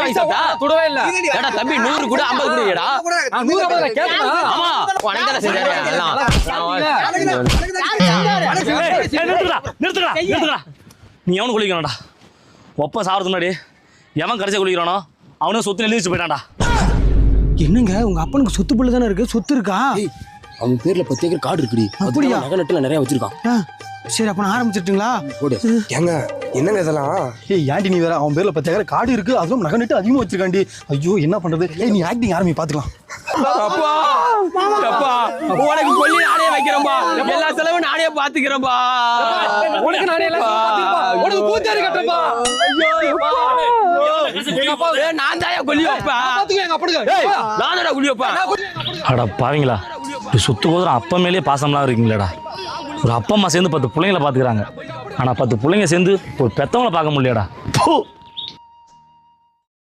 வாங்கி சாப்பிட்டா தொடவே இல்ல. ஏடா தம்பி 100 கூட 50 கூடடா. 150 கேட்கணும். ஆமா உனக்கு தான செஞ்சாரு எல்லாம். நிறுத்துடா. நீ எவனு குளிக்கணும்டா. ஒப்ப சாவறதுக்கு முன்னாடி எவன் கடைசியா குளிக்கிறானோ அவனும் சொத்து எழுதி வச்சு போயிட்டான்டா. என்னங்க உங்க அப்பனுக்கு சொத்து புள்ள தானே இருக்கு, சொத்து இருக்கா? அவன் பேர்ல 10 ஏக்கர் காடு இருக்குடி. அப்படியா? நகை நட்டுல நிறைய வச்சிருக்கான். சரி அப்ப நான் ஆரம்பிச்சிட்டுங்களா? போடு. ஏங்க என்னங்க இதெல்லாம்? ஏண்டி நீ வேற, அவன் பேர்ல 10 ஏக்கர் காடு இருக்கு, அதுவும் நகை நட்டு அதிகமா வச்சிருக்காண்டி. ஐயோ என்ன பண்றது? நீ ஆக்டிங் ஆரம்பி பாத்துக்கலாம். அப்பா அப்பா உனக்கு கொல்லி நானே வைக்கிறேன்பா. எல்லா செலவும் நானே பாத்துக்கிறேன்பா. உனக்கு நானே எல்லாம் பாத்துக்கிறேன்பா. உனக்கு பூஜாரி கட்டறப்பா. நான் தாயா கொல்லி வைப்பா. பாத்துக்க எங்க அப்படிங்க. நான் தான கொல்லி வைப்பா. அட பாவீங்களா, இப்படி சொத்து கோதரம் அப்பா மேலேயே பாசம்லாம் இருக்கீங்களாடா. ஒரு அப்பா அம்மா சேர்ந்து 10 பிள்ளைங்களை பாத்துக்கிறாங்க. ஆனா 10 பிள்ளைங்க சேர்ந்து ஒரு பெத்தவங்களை பார்க்க முடியலடா.